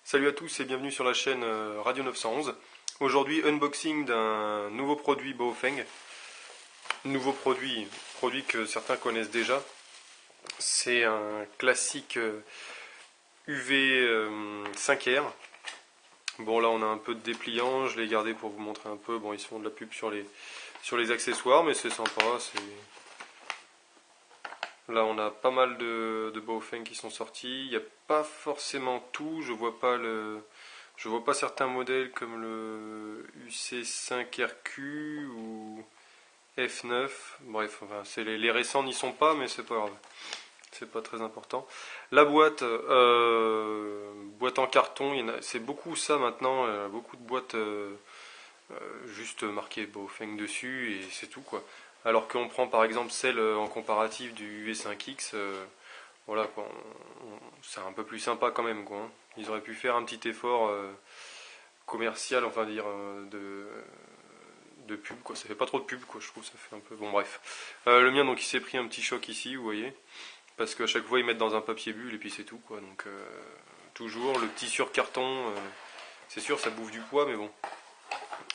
Salut à tous et bienvenue sur la chaîne Radio 911. Aujourd'hui, unboxing d'un nouveau produit Baofeng. Nouveau produit que certains connaissent déjà. C'est un classique UV 5R. Bon, là on a un peu de dépliant, je l'ai gardé pour vous montrer un peu. Bon, ils se font de la pub sur les accessoires, mais c'est sympa. Là on a pas mal de Baofeng qui sont sortis. Il n'y a pas forcément tout, je vois pas certains modèles comme le UC5RQ ou F9. Bref, enfin, les récents n'y sont pas, mais c'est pas grave. C'est pas très important. La boîte, boîte en carton, c'est beaucoup ça maintenant. Beaucoup de boîtes juste marquées Baofeng dessus et c'est tout quoi. Alors qu'on prend par exemple celle en comparatif du UV5X, voilà quoi, c'est un peu plus sympa quand même quoi, hein. Ils auraient pu faire un petit effort commercial, enfin dire de pub quoi. Ça fait pas trop de pub quoi, je trouve. Ça fait un peu. Bon bref. Le mien donc il s'est pris un petit choc ici, vous voyez, parce qu'à chaque fois ils mettent dans un papier bulle et puis c'est tout quoi. Donc toujours le petit sur carton. C'est sûr ça bouffe du poids mais bon.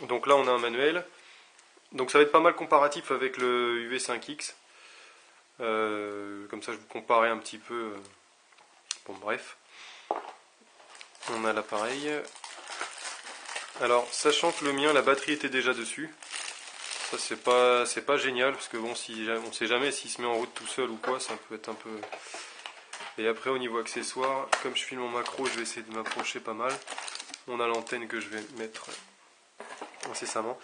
Donc là on a un manuel. Donc ça va être pas mal comparatif avec le UV5X. Comme ça je vous comparais un petit peu. Bon bref. On a l'appareil. Alors, sachant que le mien, la batterie était déjà dessus, ça c'est pas génial, parce que bon, si, on sait jamais s'il se met en route tout seul ou quoi, ça peut être un peu... Et après, au niveau accessoires, comme je filme en macro, je vais essayer de m'approcher pas mal. On a l'antenne que je vais mettre incessamment.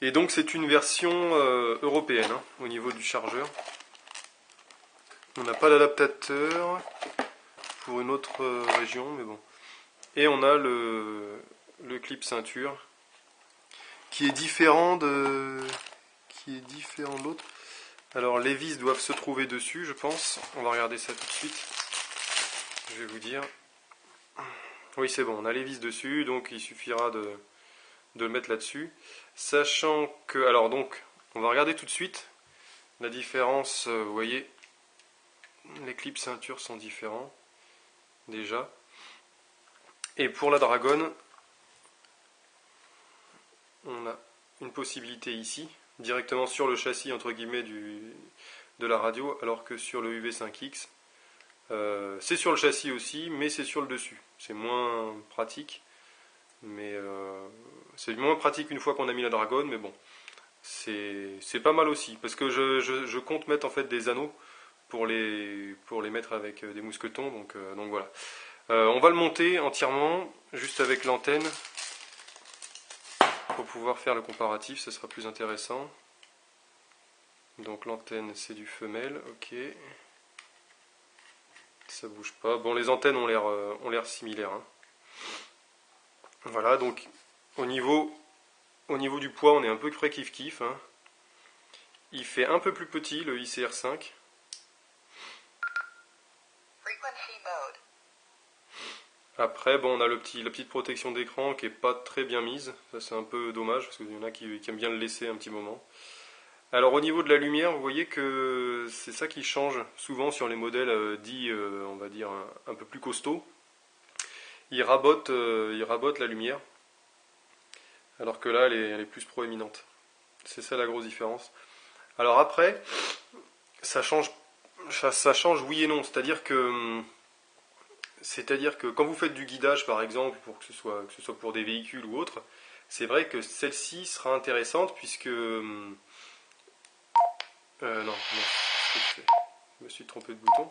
Et donc, c'est une version européenne, hein, au niveau du chargeur. On n'a pas d'adaptateur pour une autre région, mais bon. Et on a le clip ceinture qui est différent de l'autre. Alors les vis doivent se trouver dessus, je pense. On va regarder ça tout de suite. Je vais vous dire. Oui, c'est bon, on a les vis dessus, donc il suffira de le mettre là-dessus. Sachant que, alors donc, on va regarder tout de suite la différence. Vous voyez, les clips ceinture sont différents déjà. Et pour la Dragon, on a une possibilité ici, directement sur le châssis entre guillemets de la radio, alors que sur le UV5X, c'est sur le châssis aussi, mais c'est sur le dessus. C'est moins pratique, mais c'est moins pratique une fois qu'on a mis la Dragon, mais bon, c'est pas mal aussi, parce que je compte mettre en fait des anneaux pour les mettre avec des mousquetons, donc voilà. On va le monter entièrement, juste avec l'antenne, pour pouvoir faire le comparatif, ce sera plus intéressant. Donc l'antenne c'est du femelle, ok. Ça bouge pas. Bon, les antennes ont l'air similaires, hein. Voilà, donc au niveau du poids, on est un peu près kiff-kiff, hein. Il fait un peu plus petit le ICR5. Après, bon, on a la petite protection d'écran qui est pas très bien mise. Ça c'est un peu dommage parce qu'il y en a qui aiment bien le laisser un petit moment. Alors au niveau de la lumière, vous voyez que c'est ça qui change souvent sur les modèles dits, on va dire, un peu plus costauds. Ils rabotent la lumière, alors que là, elle est plus proéminente. C'est ça la grosse différence. Alors après, ça change oui et non. C'est-à-dire que quand vous faites du guidage, par exemple, pour que ce soit pour des véhicules ou autres, c'est vrai que celle-ci sera intéressante puisque non, je me suis trompé de bouton.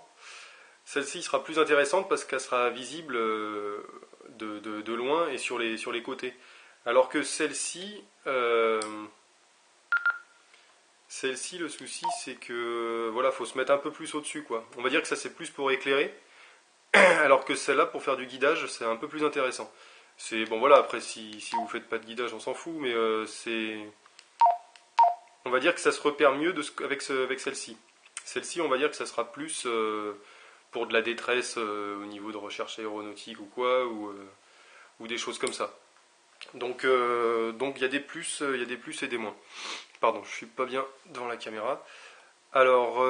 Celle-ci sera plus intéressante parce qu'elle sera visible de loin et sur les côtés. Alors que celle-ci, le souci, c'est que voilà, faut se mettre un peu plus au-dessus, quoi. On va dire que ça c'est plus pour éclairer, alors que celle-là, pour faire du guidage, c'est un peu plus intéressant. C'est bon, voilà. Après, si vous faites pas de guidage, on s'en fout, mais on va dire que ça se repère mieux avec celle-ci. Celle-ci, on va dire que ça sera plus pour de la détresse au niveau de recherche aéronautique ou quoi, ou des choses comme ça. Donc il y a des plus, et des moins. Pardon, je suis pas bien devant la caméra. Alors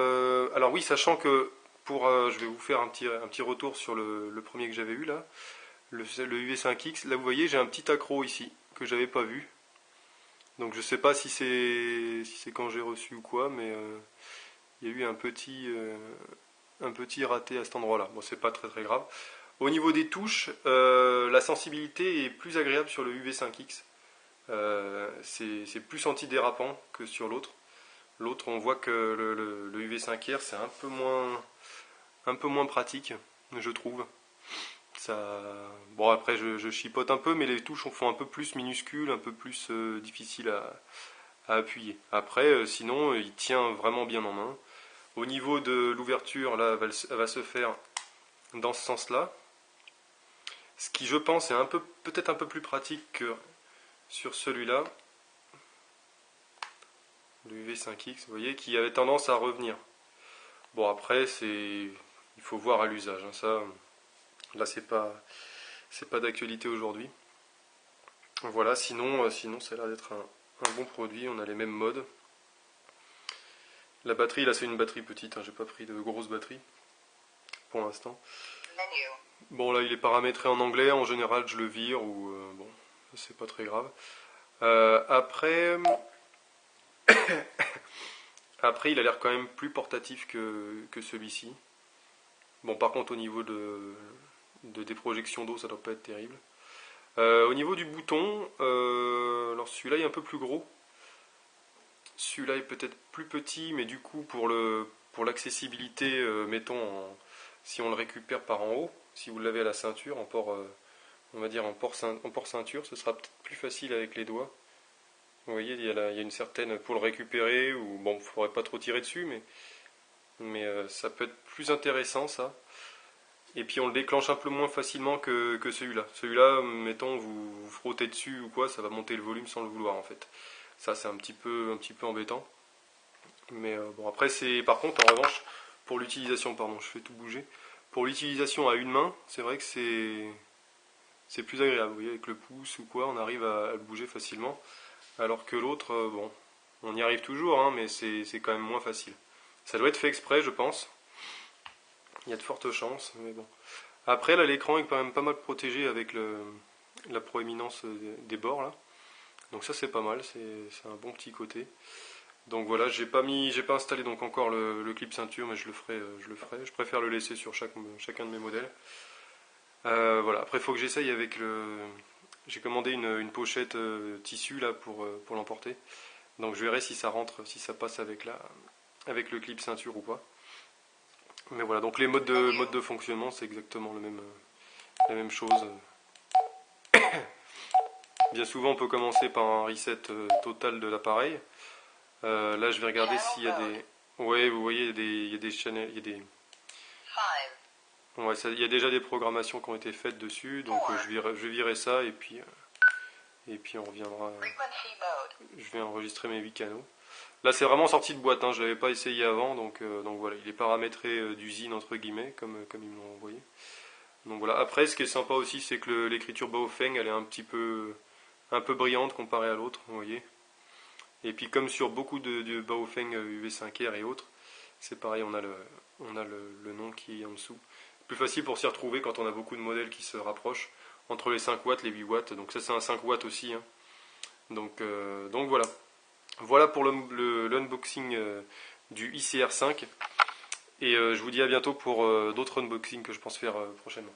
oui, sachant que je vais vous faire un petit retour sur le premier que j'avais eu là. le UV5X. Là vous voyez j'ai un petit accro ici que j'avais pas vu. Donc je sais pas si c'est quand j'ai reçu ou quoi, mais il y a eu un petit raté à cet endroit-là. Bon, c'est pas très très grave. Au niveau des touches, la sensibilité est plus agréable sur le UV5X. C'est plus antidérapant que sur l'autre. L'autre, on voit que le UV5R, c'est un peu moins pratique, je trouve. Ça... Bon, après, je chipote un peu, mais les touches font un peu plus minuscules, un peu plus difficiles à appuyer. Après, sinon, il tient vraiment bien en main. Au niveau de l'ouverture, là, elle va se faire dans ce sens-là. Ce qui, je pense, est peut-être un peu plus pratique que sur celui-là. Le UV5X, vous voyez, qui avait tendance à revenir. Bon, après, il faut voir à l'usage. Hein, ça, là, c'est pas d'actualité aujourd'hui. Voilà, sinon, ça a l'air d'être un bon produit. On a les mêmes modes. La batterie, là, c'est une batterie petite. Hein, j'ai pas pris de grosse batterie pour l'instant. Bon, là, il est paramétré en anglais. En général, je le vire ou bon, c'est pas très grave. Après. Après, il a l'air quand même plus portatif que celui-ci. Bon, par contre, au niveau des projections d'eau, ça doit pas être terrible. Au niveau du bouton, alors celui-là est un peu plus gros. Celui-là est peut-être plus petit, mais du coup, pour l'accessibilité, mettons, si on le récupère par en haut, si vous l'avez à la ceinture, en port, on va dire en port ceinture, ce sera peut-être plus facile avec les doigts. Vous voyez, il y a une certaine pour le récupérer, ou bon, il ne faudrait pas trop tirer dessus, mais ça peut être plus intéressant ça. Et puis on le déclenche un peu moins facilement que celui-là. Celui-là, mettons, vous frottez dessus ou quoi, ça va monter le volume sans le vouloir en fait. Ça c'est un petit peu embêtant. Mais bon, après c'est par contre en revanche pour l'utilisation, pardon, je fais tout bouger. Pour l'utilisation à une main, c'est vrai que c'est plus agréable. Vous voyez, avec le pouce ou quoi, on arrive à le bouger facilement. Alors que l'autre, bon, on y arrive toujours, hein, mais c'est quand même moins facile. Ça doit être fait exprès, je pense. Il y a de fortes chances, mais bon. Après, là, l'écran est quand même pas mal protégé avec la proéminence des bords, là. Donc ça, c'est pas mal, c'est un bon petit côté. Donc voilà, j'ai pas installé donc encore le clip ceinture, mais je le ferai. Je préfère le laisser sur chacun de mes modèles. Voilà, après, il faut que j'essaye avec j'ai commandé une pochette tissu là pour l'emporter. Donc je verrai si ça rentre, si ça passe avec le clip ceinture ou pas. Mais voilà, donc les modes de fonctionnement, c'est exactement la même chose. Bien souvent, on peut commencer par un reset total de l'appareil. Là, je vais regarder s'il y a des... Ouais, vous voyez, il y a des channels, il y a des... Ouais, il y a déjà des programmations qui ont été faites dessus, donc je vais virer ça et puis on reviendra. Je vais enregistrer mes 8 canaux. Là, c'est vraiment sorti de boîte, hein, je ne l'avais pas essayé avant, donc voilà, il est paramétré d'usine, entre guillemets, comme ils me l'ont envoyé. Donc voilà, après, ce qui est sympa aussi, c'est que l'écriture Baofeng, elle est un peu brillante comparée à l'autre, vous voyez. Et puis, comme sur beaucoup de Baofeng UV5R et autres, c'est pareil, on a le nom qui est en dessous. Plus facile pour s'y retrouver quand on a beaucoup de modèles qui se rapprochent entre les 5 watts, les 8 watts. Donc ça c'est un 5 watts aussi. Hein. Donc voilà. Voilà pour l'unboxing du ICR5. Et je vous dis à bientôt pour d'autres unboxings que je pense faire prochainement.